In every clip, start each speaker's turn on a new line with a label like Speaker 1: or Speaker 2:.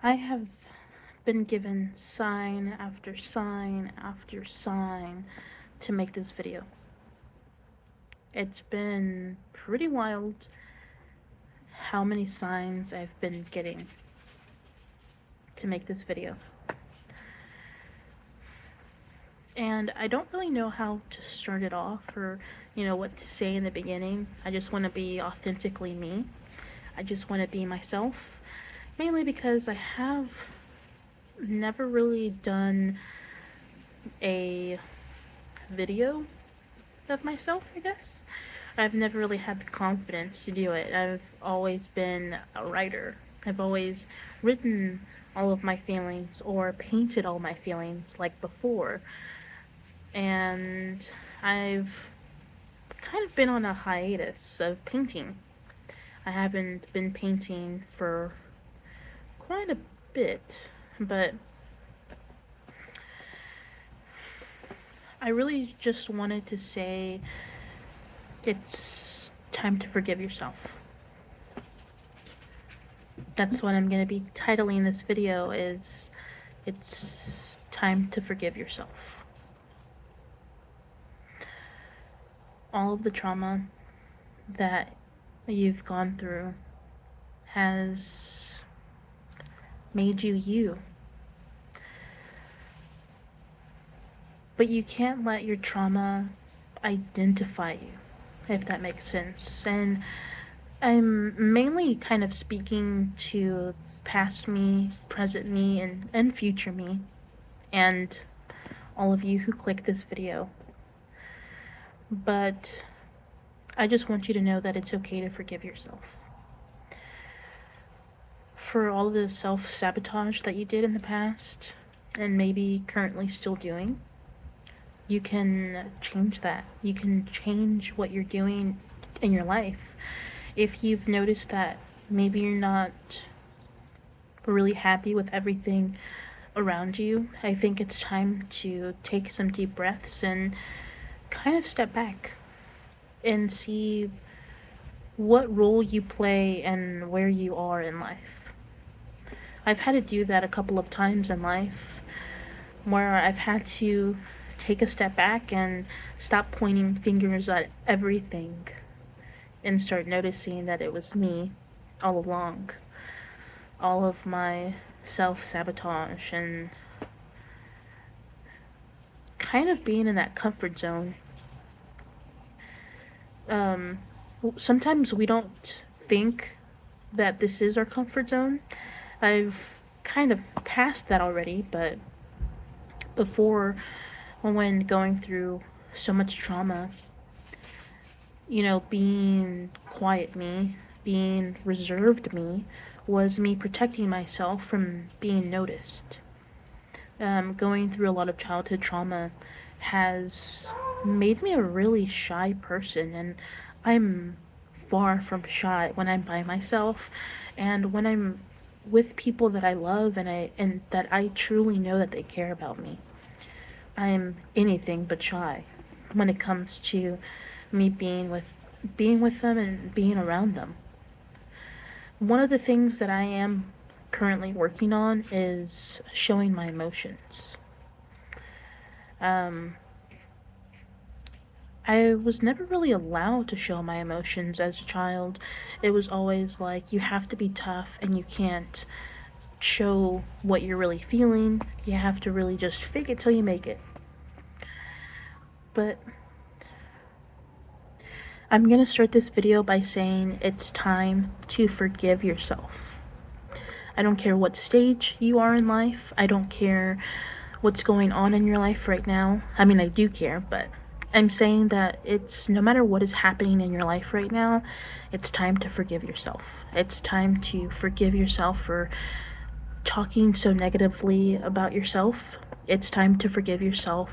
Speaker 1: I have been given sign after sign after sign to make this video. It's been pretty wild how many signs I've been getting to make this video. And I don't really know how to start it off or, what to say in the beginning. I just want to be authentically me. I just want to be myself. Mainly because I have never really done a video of myself, I guess. I've never really had the confidence to do it. I've always been a writer. I've always written all of my feelings or painted all my feelings like before. And I've kind of been on a hiatus of painting. I haven't been painting for quite a bit, but I really just wanted to say it's time to forgive yourself. That's what I'm going to be titling this video, is it's time to forgive yourself. All of the trauma that you've gone through has made you you. But you can't let your trauma identify you, if that makes sense. And I'm mainly kind of speaking to past me, present me, and future me, and all of you who click this video. But I just want you to know that it's okay to forgive yourself. For all the self-sabotage that you did in the past, and maybe currently still doing, you can change that. You can change what you're doing in your life. If you've noticed that maybe you're not really happy with everything around you, I think it's time to take some deep breaths and kind of step back and see what role you play and where you are in life. I've had to do that a couple of times in life, where I've had to take a step back and stop pointing fingers at everything and start noticing that it was me all along. All of my self-sabotage and kind of being in that comfort zone. Sometimes we don't think that this is our comfort zone. I've kind of passed that already, but before, when going through so much trauma, being quiet me, being reserved me, was me protecting myself from being noticed. Going through a lot of childhood trauma has made me a really shy person, and I'm far from shy when I'm by myself and when I'm with people that I love and that I truly know that they care about me. I'm anything but shy when it comes to me being with them and being around them. One of the things that I am currently working on is showing my emotions. I was never really allowed to show my emotions as a child. It was always like, you have to be tough and you can't show what you're really feeling. You have to really just fake it till you make it. But I'm gonna start this video by saying it's time to forgive yourself. I don't care what stage you are in life. I don't care what's going on in your life right now. I mean, I do care, but I'm saying that it's no matter what is happening in your life right now, it's time to forgive yourself. It's time to forgive yourself for talking so negatively about yourself. It's time to forgive yourself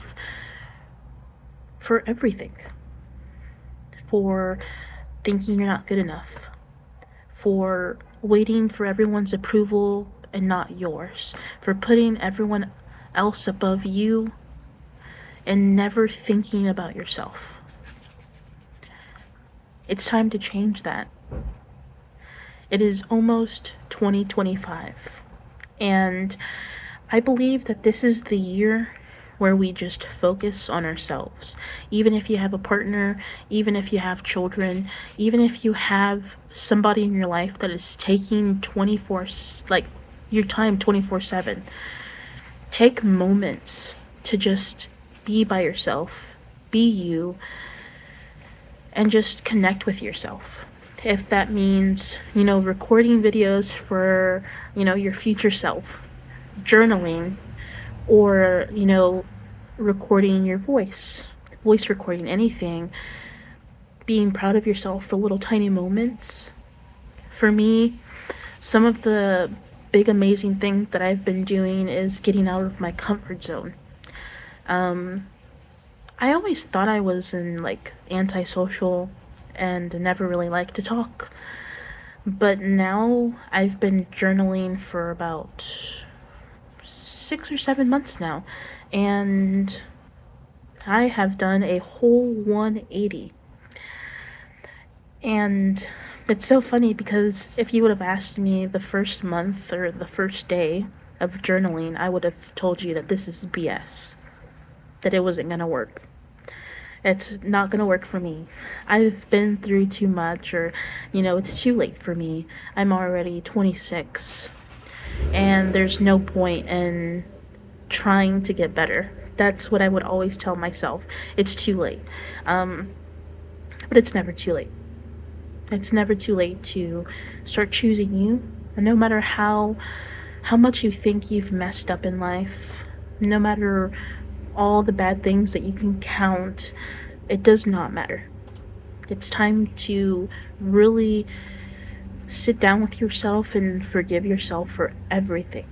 Speaker 1: for everything. For thinking you're not good enough. For waiting for everyone's approval and not yours. For putting everyone else above you and never thinking about yourself. It's time to change that. It is almost 2025. And I believe that this is the year where we just focus on ourselves. Even if you have a partner, even if you have children, even if you have somebody in your life that is taking 24, like your time 24/7, take moments to just be by yourself, be you, and just connect with yourself. If that means, recording videos for, your future self, journaling, or, recording your voice recording, anything, being proud of yourself for little tiny moments. For me, some of the big amazing things that I've been doing is getting out of my comfort zone. I always thought I was antisocial and never really liked to talk. But now I've been journaling for about 6 or 7 months now, and I have done a whole 180. And it's so funny because if you would have asked me the first month or the first day of journaling, I would have told you that this is BS, that it wasn't going to work. It's not going to work for me. I've been through too much, or, it's too late for me. I'm already 26, and there's no point in trying to get better. That's what I would always tell myself. It's too late. But it's never too late. It's never too late to start choosing you. And no matter how much you think you've messed up in life, no matter all the bad things that you can count, it does not matter. It's time to really sit down with yourself and forgive yourself for everything.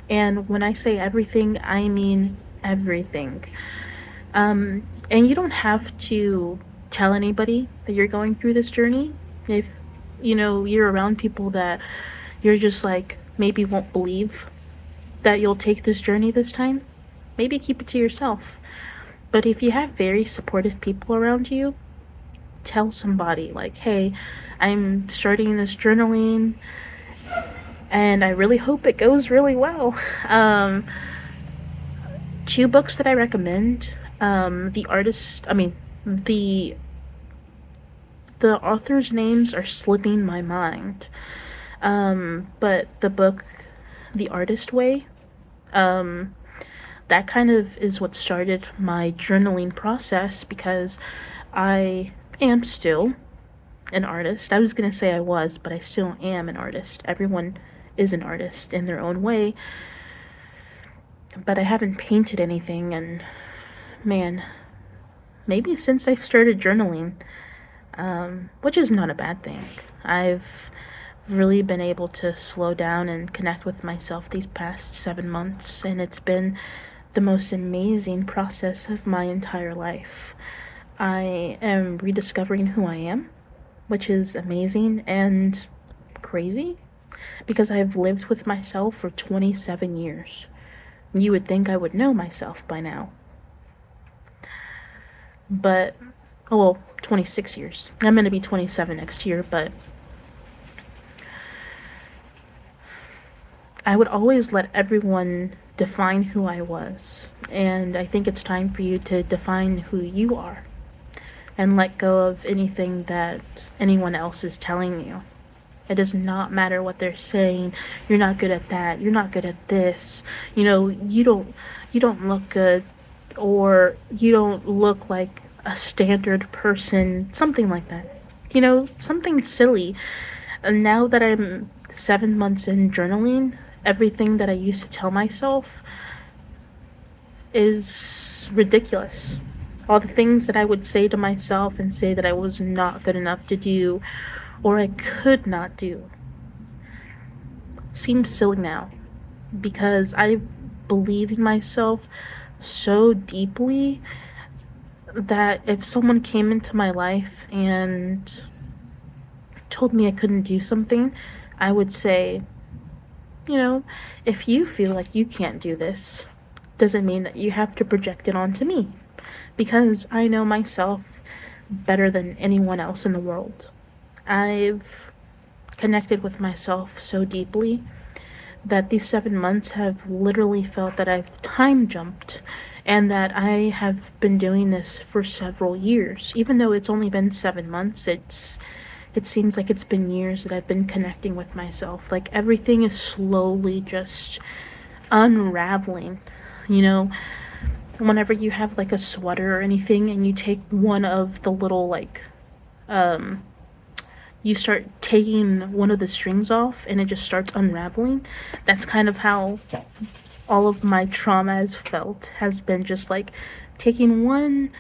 Speaker 1: And when I say everything, I mean everything. And you don't have to tell anybody that you're going through this journey. If, you're around people that you're just maybe won't believe that you'll take this journey this time, maybe keep it to yourself. But if you have very supportive people around you, tell somebody, hey, I'm starting this journaling, and I really hope it goes really well. 2 books that I recommend. The authors' names are slipping my mind. But the book, The Artist Way, that kind of is what started my journaling process, because I am still an artist. I was going to say I was, but I still am an artist. Everyone is an artist in their own way. But I haven't painted anything, and man, maybe since I started journaling, which is not a bad thing. I've really been able to slow down and connect with myself these past 7 months, and it's been the most amazing process of my entire life. I am rediscovering who I am, which is amazing and crazy, because I've lived with myself for 27 years. You would think I would know myself by now. But, 26 years. I'm going to be 27 next year, but I would always let everyone define who I was. And I think it's time for you to define who you are, and let go of anything that anyone else is telling you. It does not matter what they're saying. You're not good at that. You're not good at this. You don't look good, or you don't look like a standard person, something like that. Something silly. And now that I'm 7 months in journaling, everything that I used to tell myself is ridiculous. All the things that I would say to myself and say that I was not good enough to do, or I could not do, seems silly now, because I believe in myself so deeply that if someone came into my life and told me I couldn't do something, I would say, if you feel like you can't do this, doesn't mean that you have to project it onto me, because I know myself better than anyone else in the world. I've connected with myself so deeply that these 7 months have literally felt that I've time jumped, and that I have been doing this for several years. Even though it's only been 7 months, it seems like it's been years that I've been connecting with myself. Like everything is slowly just unraveling. You know, whenever you have like a sweater or anything and you take one of the little like you start taking one of the strings off and it just starts unraveling. That's kind of how all of my trauma has been, just like taking one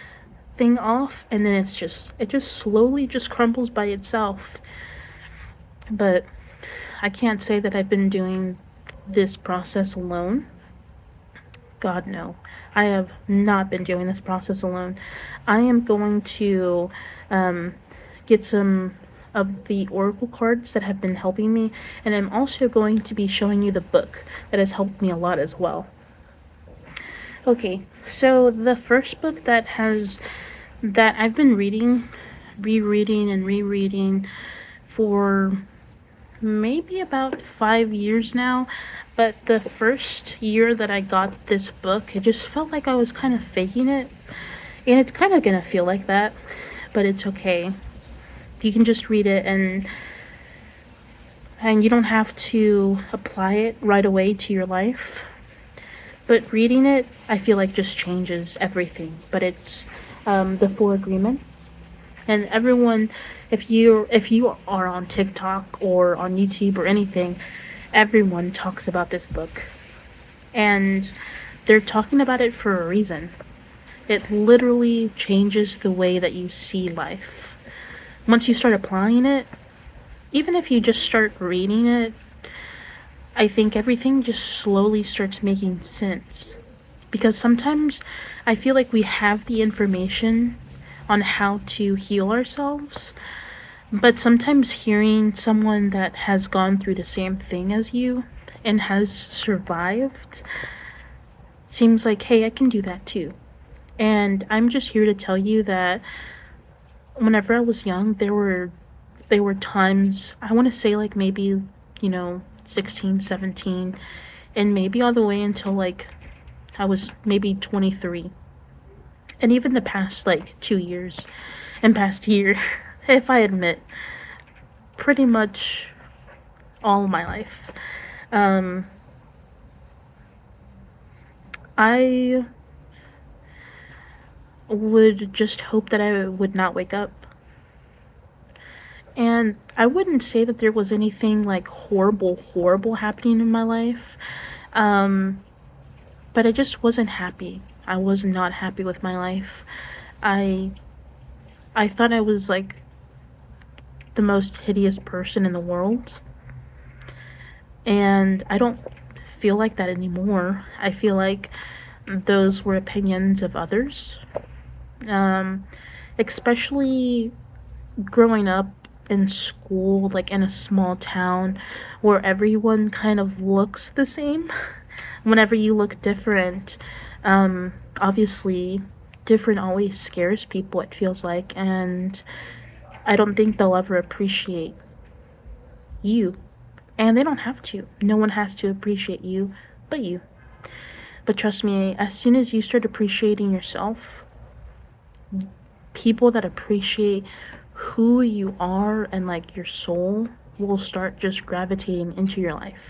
Speaker 1: thing off and then it just slowly just crumbles by itself. But I can't say that I've been doing this process alone. God, no. I have not been doing this process alone. I am going to get some of the oracle cards that have been helping me, and I'm also going to be showing you the book that has helped me a lot as well. Okay, so the first book that I've been rereading and rereading for maybe about 5 years now, but the first year that I got this book, it just felt like I was kind of faking it, and it's kind of gonna feel like that, but it's okay. You can just read it, and you don't have to apply it right away to your life. But reading it, I feel like just changes everything. But it's the 4 Agreements, and everyone, if you are on TikTok or on YouTube or anything, everyone talks about this book, and they're talking about it for a reason. It literally changes the way that you see life. Once you start applying it, even if you just start reading it, I think everything just slowly starts making sense. Because sometimes I feel like we have the information on how to heal ourselves, but sometimes hearing someone that has gone through the same thing as you and has survived seems like, hey, I can do that too. And I'm just here to tell you that whenever I was young, there were times, I want to say like maybe, 16, 17, and maybe all the way until like I was maybe 23. And even the past like 2 years and past year, if I admit, pretty much all my life. I would just hope that I would not wake up. And I wouldn't say that there was anything like horrible happening in my life. But I just wasn't happy. I was not happy with my life. I thought I was like the most hideous person in the world. And I don't feel like that anymore. I feel like those were opinions of others. Especially growing up in school, like in a small town where everyone kind of looks the same. Whenever you look different, obviously different always scares people, it feels like, and I don't think they'll ever appreciate you. And they don't have to. No one has to appreciate you but you. But trust me, as soon as you start appreciating yourself, people that appreciate who you are and like your soul will start just gravitating into your life.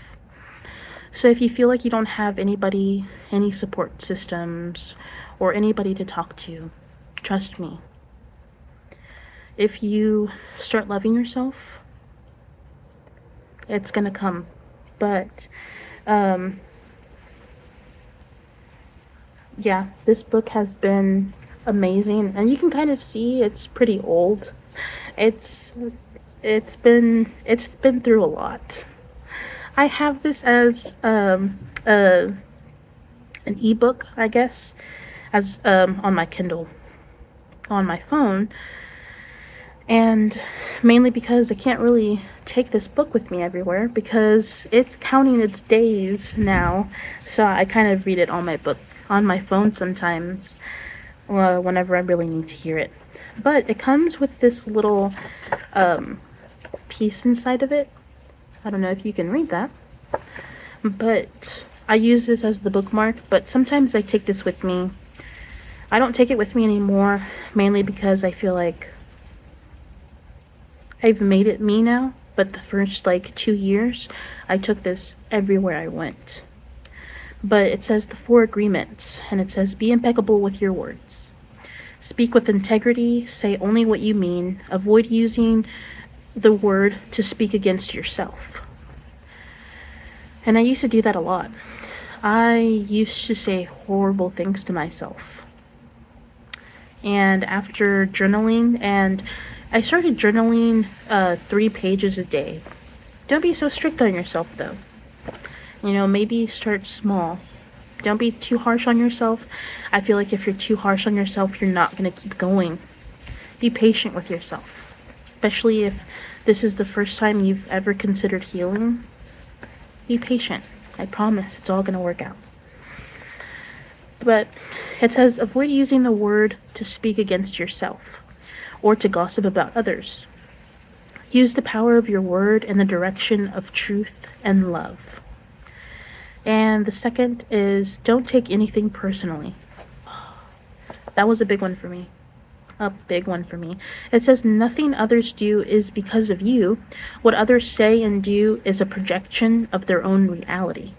Speaker 1: So if you feel like you don't have anybody, any support systems, or anybody to talk to, trust me. If you start loving yourself, it's gonna come. But yeah, this book has been amazing, and you can kind of see it's pretty old. It's been through a lot. I have this as an ebook, I guess, as on my Kindle, on my phone, and mainly because I can't really take this book with me everywhere because it's counting its days now. So I kind of read it on my phone sometimes, whenever I really need to hear it. But it comes with this little piece inside of it. I don't know if you can read that, but I use this as the bookmark, but sometimes I take this with me. I don't take it with me anymore, mainly because I feel like I've made it me now, but the first like 2 years, I took this everywhere I went. But it says the 4 agreements, and it says be impeccable with your words. Speak with integrity, say only what you mean, avoid using the word to speak against yourself. And I used to do that a lot. I used to say horrible things to myself. And after journaling, and I started journaling 3 pages a day. Don't be so strict on yourself, though. Maybe start small. Don't be too harsh on yourself. I feel like if you're too harsh on yourself, you're not going to keep going. Be patient with yourself, especially if this is the first time you've ever considered healing. Be patient. I promise it's all going to work out. But it says avoid using the word to speak against yourself or to gossip about others. Use the power of your word in the direction of truth and love. And the second is don't take anything personally. That was a big one for me. A big one for me. It says nothing others do is because of you. What others say and do is a projection of their own reality,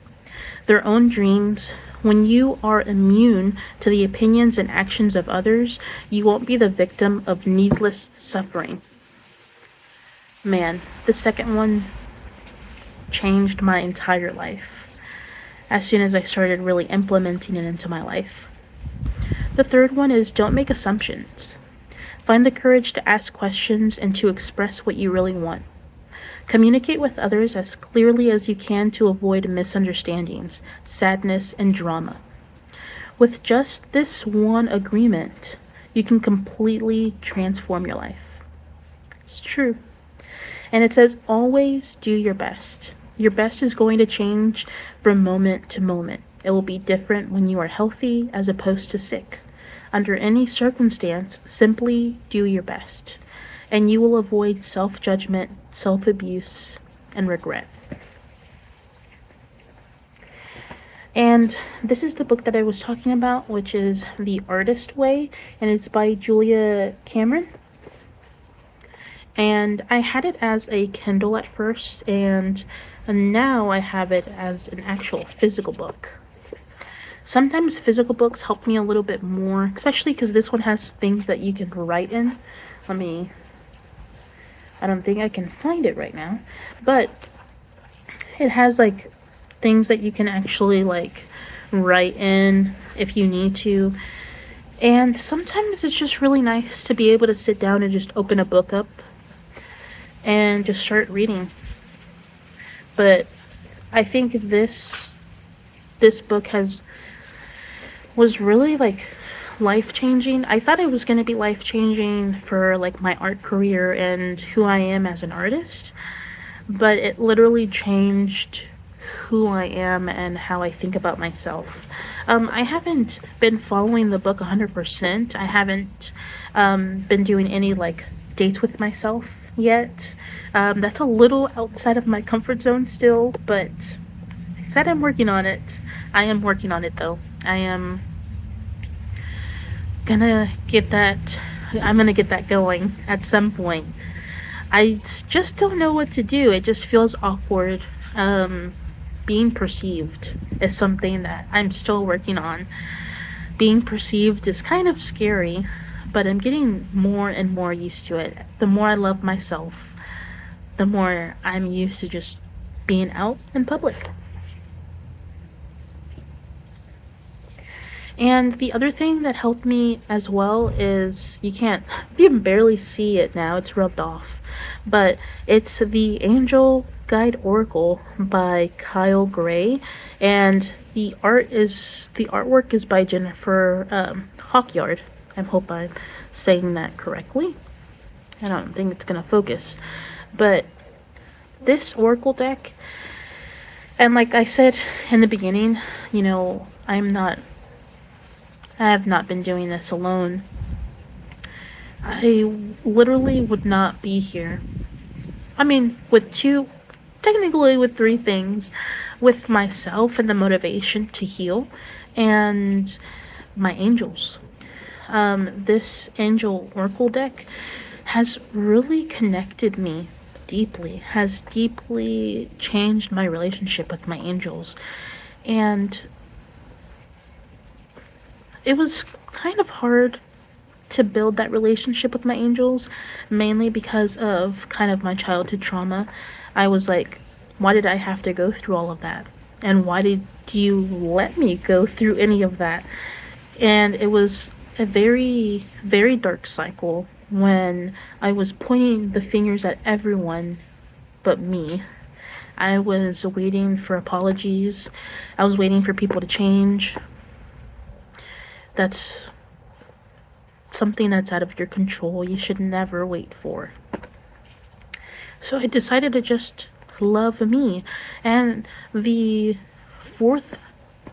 Speaker 1: their own dreams. When you are immune to the opinions and actions of others, you won't be the victim of needless suffering. Man, the second one changed my entire life as soon as I started really implementing it into my life. The third one is don't make assumptions. Find the courage to ask questions and to express what you really want. Communicate with others as clearly as you can to avoid misunderstandings, sadness, and drama. With just this one agreement, you can completely transform your life. It's true. And it says always do your best. Your best is going to change from moment to moment. It will be different when you are healthy as opposed to sick. Under any circumstance, simply do your best, and you will avoid self-judgment, self-abuse, and regret. And this is the book that I was talking about, which is The Artist Way, and it's by Julia Cameron. And I had it as a Kindle at first, and now I have it as an actual physical book. Sometimes physical books help me a little bit more, especially because this one has things that you can write in. I don't think I can find it right now, but it has like things that you can actually like write in if you need to. And sometimes it's just really nice to be able to sit down and just open a book up and just start reading. But I think this book was really like life-changing. I thought it was going to be life-changing for like my art career and who I am as an artist, but it literally changed who I am and how I think about myself. I haven't been following the book 100%. I haven't been doing any like dates with myself yet. That's a little outside of my comfort zone still, but I said I'm working on it. I am working on it though. I'm gonna get that going at some point. I just don't know what to do. It just feels awkward. Being perceived is something that I'm still working on. Being perceived is kind of scary, but I'm getting more and more used to it. The more I love myself, the more I'm used to just being out in public. And the other thing that helped me as well is you can barely see it now, it's rubbed off, but it's the Angel Guide Oracle by Kyle Gray, and the artwork is by Jennifer Hawkyard. I hope I'm saying that correctly. I don't think it's gonna focus, but this Oracle deck, and like I said in the beginning, I have not been doing this alone. I literally would not be here. With two technically with three things: with myself and the motivation to heal, and my angels. This angel oracle deck has really connected me deeply, has deeply changed my relationship with my angels. And it was kind of hard to build that relationship with my angels, mainly because of kind of my childhood trauma. I was like, why did I have to go through all of that? And why did you let me go through any of that? And it was a very, very dark cycle when I was pointing the fingers at everyone but me. I was waiting for apologies. I was waiting for people to change. That's something that's out of your control. You should never wait for. So I decided to just love me. And the fourth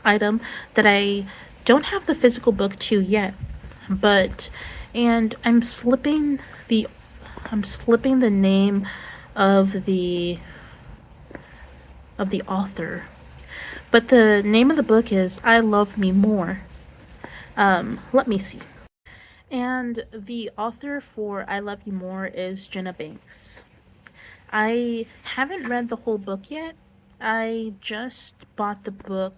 Speaker 1: item that I don't have the physical book to yet, but and the I'm slipping the name of the author. But the name of the book is I Love Me More. Let me see. And the author for I Love You More is Jenna Banks. I haven't read the whole book yet. I just bought the book,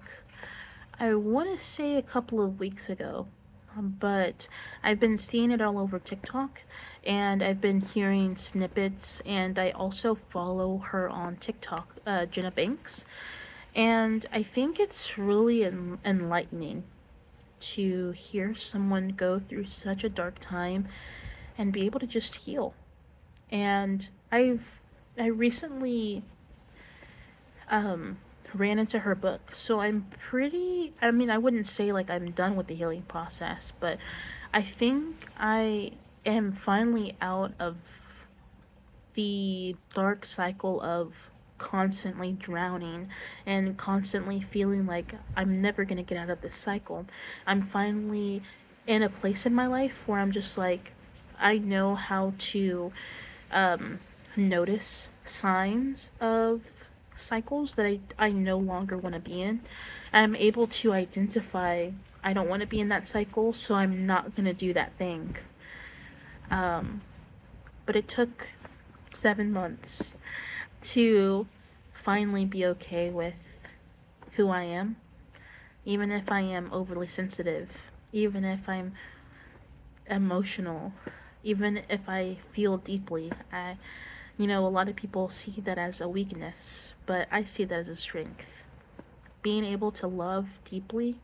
Speaker 1: I want to say a couple of weeks ago. But I've been seeing it all over TikTok, and I've been hearing snippets, and I also follow her on TikTok, Jenna Banks. And I think it's really enlightening to hear someone go through such a dark time and be able to just heal. And I recently um ran into her book. So I mean, I wouldn't say like I'm done with the healing process, but I think I am finally out of the dark cycle of constantly drowning and constantly feeling like I'm never going to get out of this cycle. I'm finally in a place in my life where I'm just like, I know how to um, notice signs of cycles that I no longer want to be in. I'm able to identify I don't want to be in that cycle, so I'm not going to do that thing. Um, but it took 7 months to finally be okay with who I am, even if I am overly sensitive, even if I'm emotional, even if I feel deeply. A lot of people see that as a weakness, but I see that as a strength. Being able to love deeply,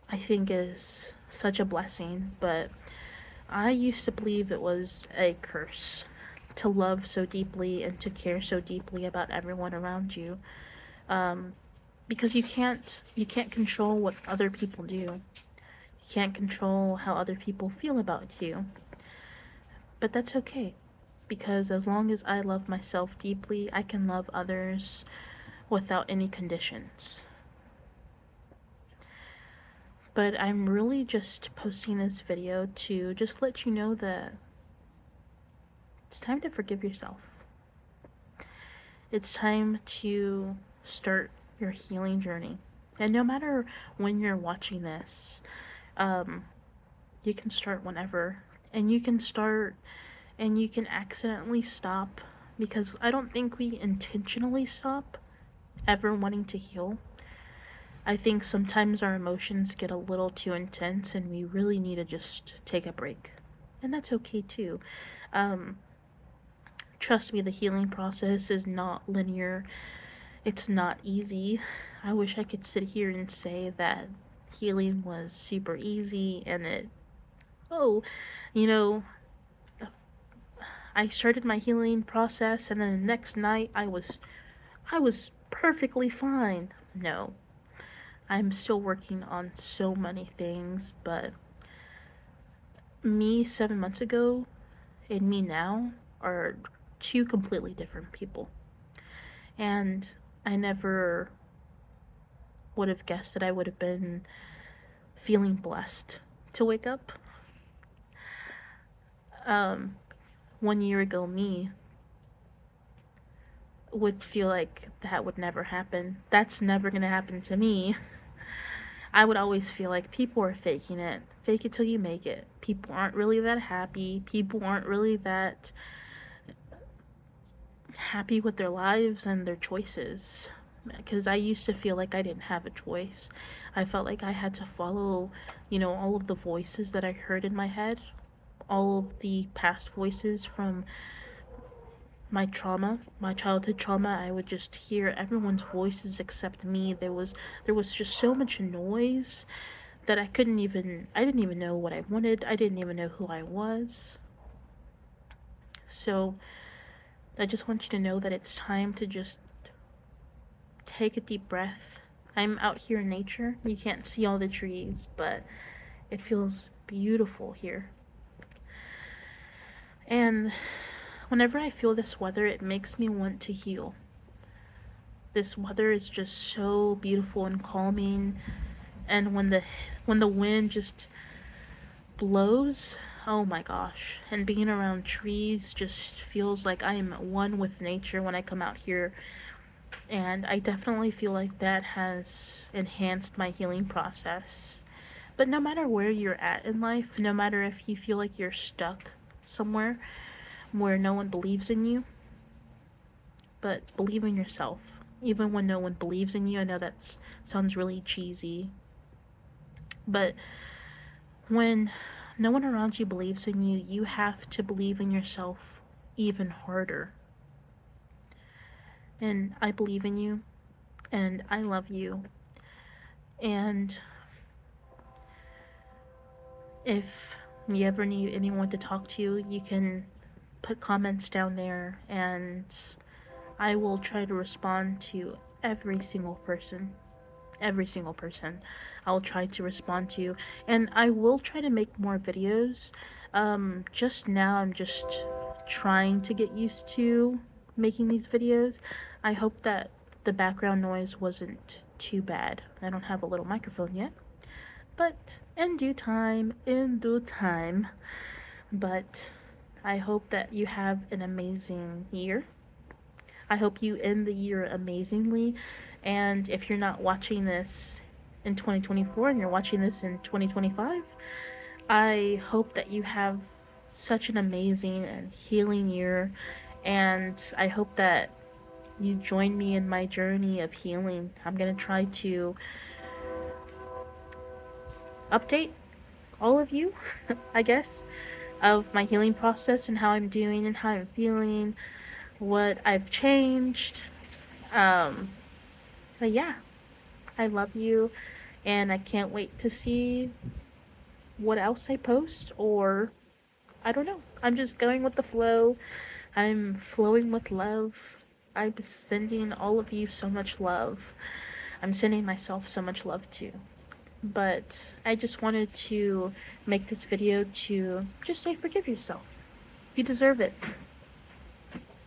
Speaker 1: I think, is such a blessing, but I used to believe it was a curse to love so deeply and to care so deeply about everyone around you. Um, because you can't control what other people do. You can't control how other people feel about you. But that's okay, because as long as I love myself deeply, I can love others without any conditions. But I'm really just posting this video to just let you know that it's time to forgive yourself. It's time to start your healing journey. And no matter when you're watching this, um, you can start whenever. And you can start and you can accidentally stop, because I don't think we intentionally stop ever wanting to heal. I think sometimes our emotions get a little too intense and we really need to just take a break. And that's okay too. Um, Trust me, the healing process is not linear, it's not easy. I wish I could sit here and say that healing was super easy and oh, you know, I started my healing process and then the next night I was perfectly fine. No. I'm still working on so many things, but me 7 months ago and me now are two completely different people. And I never would have guessed that I would have been feeling blessed to wake up. 1 year ago, me would feel like that would never happen. That's never gonna happen to me. I would always feel like people are faking it. Fake it till you make it. People aren't really that happy. People aren't really that happy with their lives and their choices. Because I used to feel like I didn't have a choice. I felt like I had to follow, all of the voices that I heard in my head, all of the past voices from my trauma, my childhood trauma. I would just hear everyone's voices except me. There was just so much noise that I didn't even know what I wanted. I didn't even know who I was. So I just want you to know that it's time to just take a deep breath. I'm out here in nature. You can't see all the trees, but it feels beautiful here. And whenever I feel this weather, it makes me want to heal. This weather is just so beautiful and calming, and when the wind just blows, oh my gosh, and being around trees just feels like I am one with nature when I come out here. And I definitely feel like that has enhanced my healing process. But no matter where you're at in life, no matter if you feel like you're stuck somewhere where no one believes in you, but believe in yourself. Even when no one believes in you, I know that sounds really cheesy, but when no one around you believes in you, you have to believe in yourself even harder. And I believe in you, and I love you. And if you ever need anyone to talk to, you can put comments down there, and I will try to respond to every single person. Every single person I'll try to respond to, and I will try to make more videos. Just now I'm just trying to get used to making these videos. I hope that the background noise wasn't too bad. I don't have a little microphone yet, but in due time, but I hope that you have an amazing year. I hope you end the year amazingly. And if you're not watching this in 2024 and you're watching this in 2025, I hope that you have such an amazing and healing year. And I hope that you join me in my journey of healing. I'm going to try to update all of you, I guess, of my healing process and how I'm doing and how I'm feeling, what I've changed. But yeah, I love you, and I can't wait to see what else I post, or I don't know. I'm just going with the flow. I'm flowing with love. I'm sending all of you so much love. I'm sending myself so much love too. But I just wanted to make this video to just say forgive yourself. You deserve it.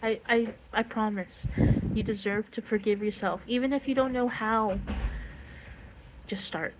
Speaker 1: I promise. You deserve to forgive yourself. Even if you don't know how, just start.